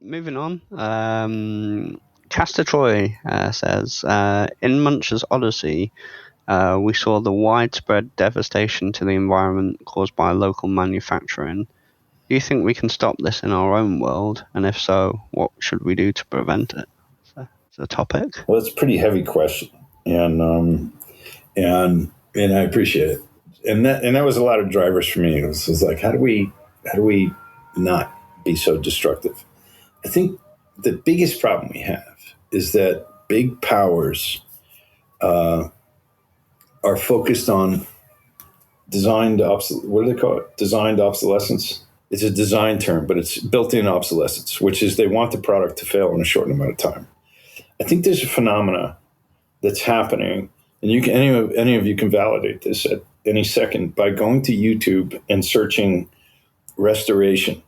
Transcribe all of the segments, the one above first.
Moving on. Castor Troy says, in Munch's Odyssey, we saw the widespread devastation to the environment caused by local manufacturing. Do you think we can stop this in our own world? And if so, what should we do to prevent it? So, it's a topic. Well, it's a pretty heavy question, and I appreciate it. And that was a lot of drivers for me. It was like, how do we not be so destructive? I think the biggest problem we have is that big powers are focused on what do they call it? Designed obsolescence. It's a design term, but it's built-in obsolescence, which is they want the product to fail in a short amount of time. I think there's a phenomena that's happening, and any of you can validate this at any second by going to YouTube and searching restoration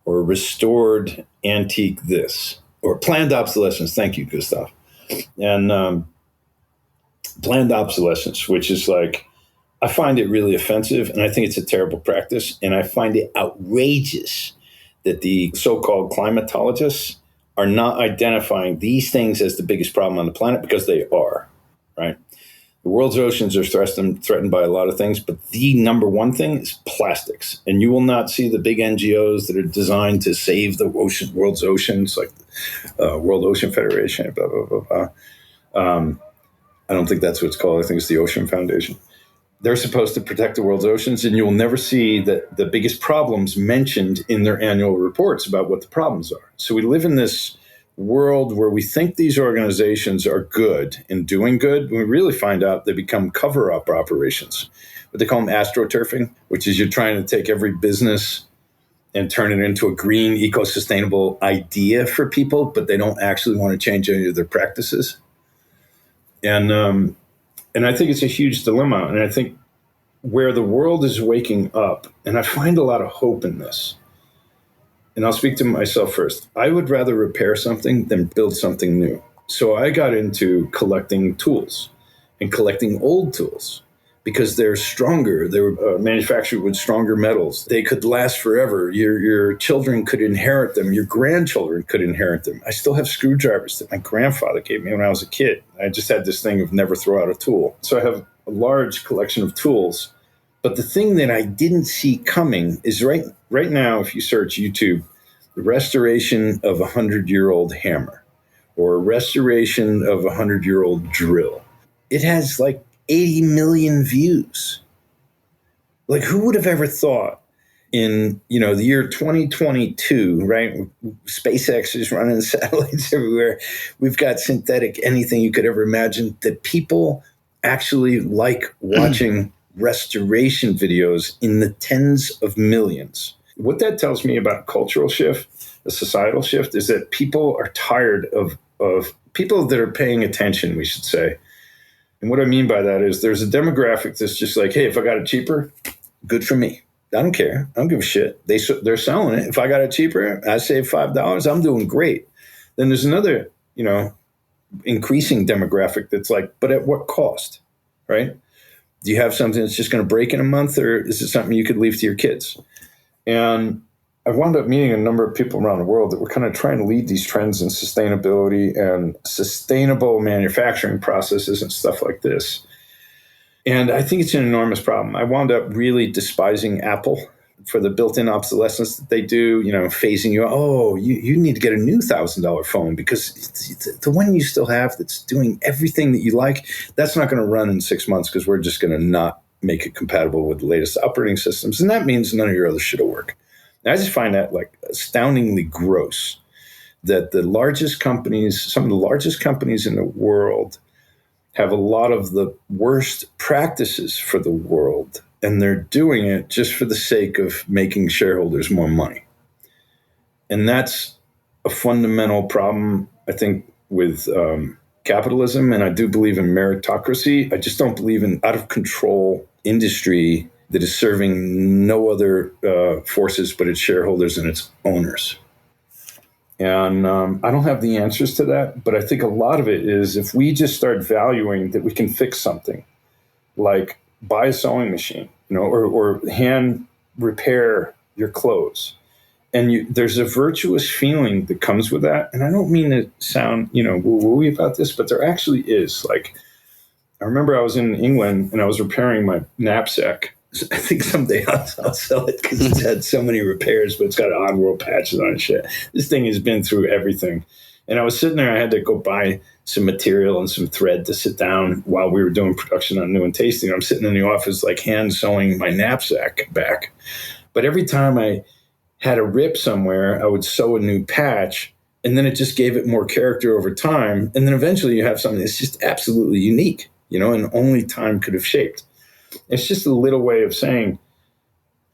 or restored antique this or planned obsolescence. Thank you, Gustav. And planned obsolescence, which is like, I find it really offensive, and I think it's a terrible practice, and I find it outrageous that the so-called climatologists are not identifying these things as the biggest problem on the planet, because they are, right? The world's oceans are threatened by a lot of things, but the number one thing is plastics. And you will not see the big NGOs that are designed to save the world's oceans, like World Ocean Federation, blah, blah, blah, blah. I don't think that's what it's called. I think it's the Ocean Foundation. They're supposed to protect the world's oceans, and you will never see the biggest problems mentioned in their annual reports about what the problems are. So we live in this world where we think these organizations are good and doing good. When we really find out they become cover-up operations. What they call them astroturfing, which is you're trying to take every business and turn it into a green, eco-sustainable idea for people, but they don't actually want to change any of their practices. And I think it's a huge dilemma. And I think where the world is waking up, and I find a lot of hope in this, and I'll speak to myself first. I would rather repair something than build something new. So I got into collecting tools and collecting old tools because they're stronger. They were manufactured with stronger metals. They could last forever. Your children could inherit them. Your grandchildren could inherit them. I still have screwdrivers that my grandfather gave me when I was a kid. I just had this thing of never throw out a tool. So I have a large collection of tools. But the thing that I didn't see coming is right now, if you search YouTube, the restoration of a 100-year-old hammer or restoration of a 100-year-old drill. It has like 80 million views. Like, who would have ever thought in, the year 2022, right? SpaceX is running satellites everywhere. We've got synthetic anything you could ever imagine, that people actually like watching restoration videos in the tens of millions. What that tells me about a cultural shift, a societal shift, is that people are tired of people that are paying attention, we should say. And what I mean by that is there's a demographic that's just like, hey, if I got it cheaper, good for me. I don't care. I don't give a shit. They're selling it. If I got it cheaper, I save $5. I'm doing great. Then there's another, increasing demographic that's like, but at what cost, right? Do you have something that's just going to break in a month, or is it something you could leave to your kids? And I've wound up meeting a number of people around the world that were kind of trying to lead these trends in sustainability and sustainable manufacturing processes and stuff like this. And I think it's an enormous problem. I wound up really despising Apple for the built-in obsolescence that they do, phasing you, you need to get a new $1,000 phone because the one you still have that's doing everything that you like, that's not going to run in 6 months because we're just going to not make it compatible with the latest operating systems. And that means none of your other shit will work. And I just find that like astoundingly gross that some of the largest companies in the world have a lot of the worst practices for the world. And they're doing it just for the sake of making shareholders more money. And that's a fundamental problem, I think, with capitalism. And I do believe in meritocracy. I just don't believe in out-of-control industry that is serving no other forces but its shareholders and its owners. And I don't have the answers to that, but I think a lot of it is if we just start valuing that we can fix something, like buy a sewing machine, or hand repair your clothes, And there's a virtuous feeling that comes with that. And I don't mean to sound, woo-woo about this, but there actually is. Like, I remember I was in England and I was repairing my knapsack. I think someday I'll sell it because it's had so many repairs, but it's got on-world patches on it. Shit, this thing has been through everything. And I was sitting there. I had to go buy some material and some thread to sit down while we were doing production on New and Tasting. I'm sitting in the office, like hand sewing my knapsack back. But every time I had a rip somewhere, I would sew a new patch, and then it just gave it more character over time. And then eventually you have something that's just absolutely unique, and only time could have shaped. It's just a little way of saying,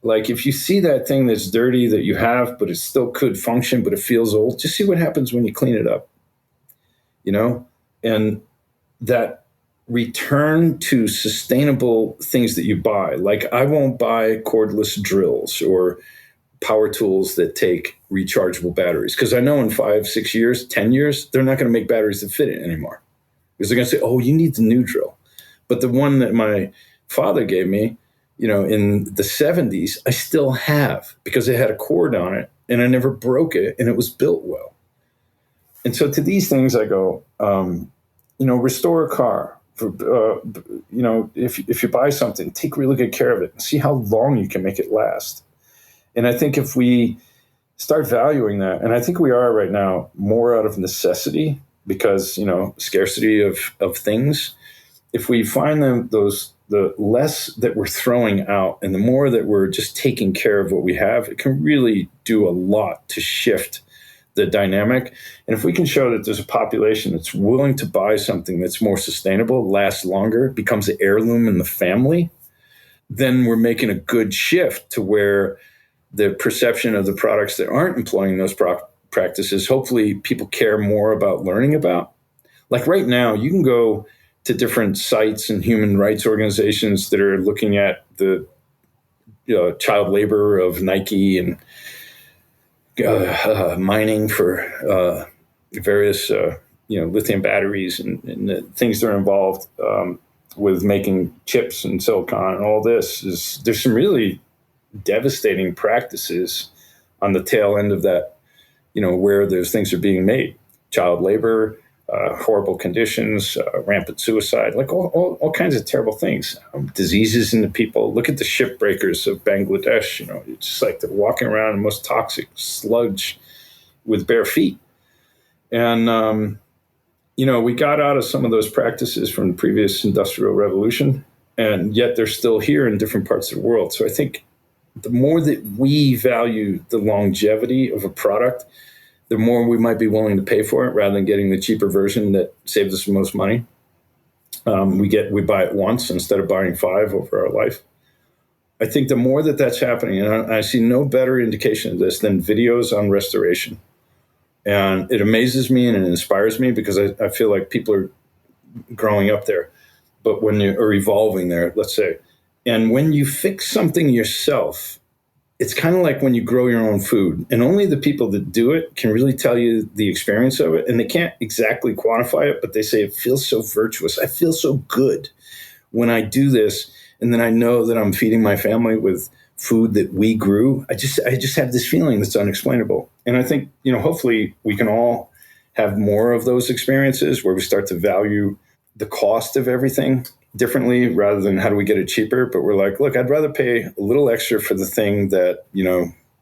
like, if you see that thing that's dirty that you have, but it still could function, but it feels old, just see what happens when you clean it up, and that return to sustainable things that you buy. Like, I won't buy cordless drills or power tools that take rechargeable batteries, because I know in 5, 6 years, 10 years, they're not going to make batteries that fit it anymore, because they're going to say, oh, you need the new drill. But the one that my father gave me, in the 70s, I still have, because it had a cord on it and I never broke it and it was built well. And so to these things, I go, restore a car. If you buy something, take really good care of it and see how long you can make it last. And I think if we start valuing that, and I think we are right now, more out of necessity, because, scarcity of things, if we find the less that we're throwing out and the more that we're just taking care of what we have, it can really do a lot to shift the dynamic. And if we can show that there's a population that's willing to buy something that's more sustainable, lasts longer, becomes an heirloom in the family, then we're making a good shift to where the perception of the products that aren't employing those practices, hopefully people care more about learning about. Like right now, you can go to different sites and human rights organizations that are looking at the child labor of Nike and mining for various lithium batteries and the things that are involved with making chips and silicon and all this. There's some really devastating practices on the tail end of that, where those things are being made. Child labor, horrible conditions, rampant suicide, like all kinds of terrible things, diseases in the people. Look at the shipbreakers of Bangladesh. It's just like they're walking around in the most toxic sludge with bare feet. And, we got out of some of those practices from the previous industrial revolution, and yet they're still here in different parts of the world. So I think the more that we value the longevity of a product, the more we might be willing to pay for it, rather than getting the cheaper version that saves us the most money. We buy it once instead of buying 5 over our life. I think the more that that's happening, and I see no better indication of this than videos on restoration. And it amazes me and it inspires me, because I feel like people are growing up there, but when you are evolving there, let's say. And when you fix something yourself, it's kind of like when you grow your own food, and only the people that do it can really tell you the experience of it. And they can't exactly quantify it, but they say it feels so virtuous. I feel so good when I do this. And then I know that I'm feeding my family with food that we grew. I just have this feeling that's unexplainable. And I think, hopefully we can all have more of those experiences where we start to value the cost of everything differently, rather than how do we get it cheaper. But we're like, look, I'd rather pay a little extra for the thing that,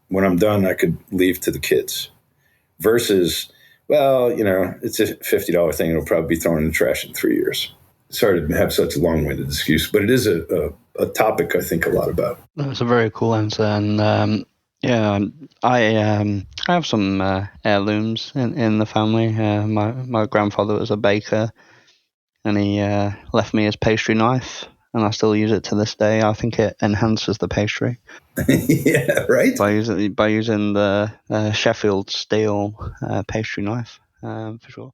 when I'm done, I could leave to the kids, versus, well, it's a $50 thing. It'll probably be thrown in the trash in 3 years. Sorry to have such a long-winded excuse, but it is a topic I think a lot about. That's a very cool answer. And I have some heirlooms in the family. My grandfather was a baker, and he left me his pastry knife, and I still use it to this day. I think it enhances the pastry. Yeah, right. By using the Sheffield steel pastry knife, for sure.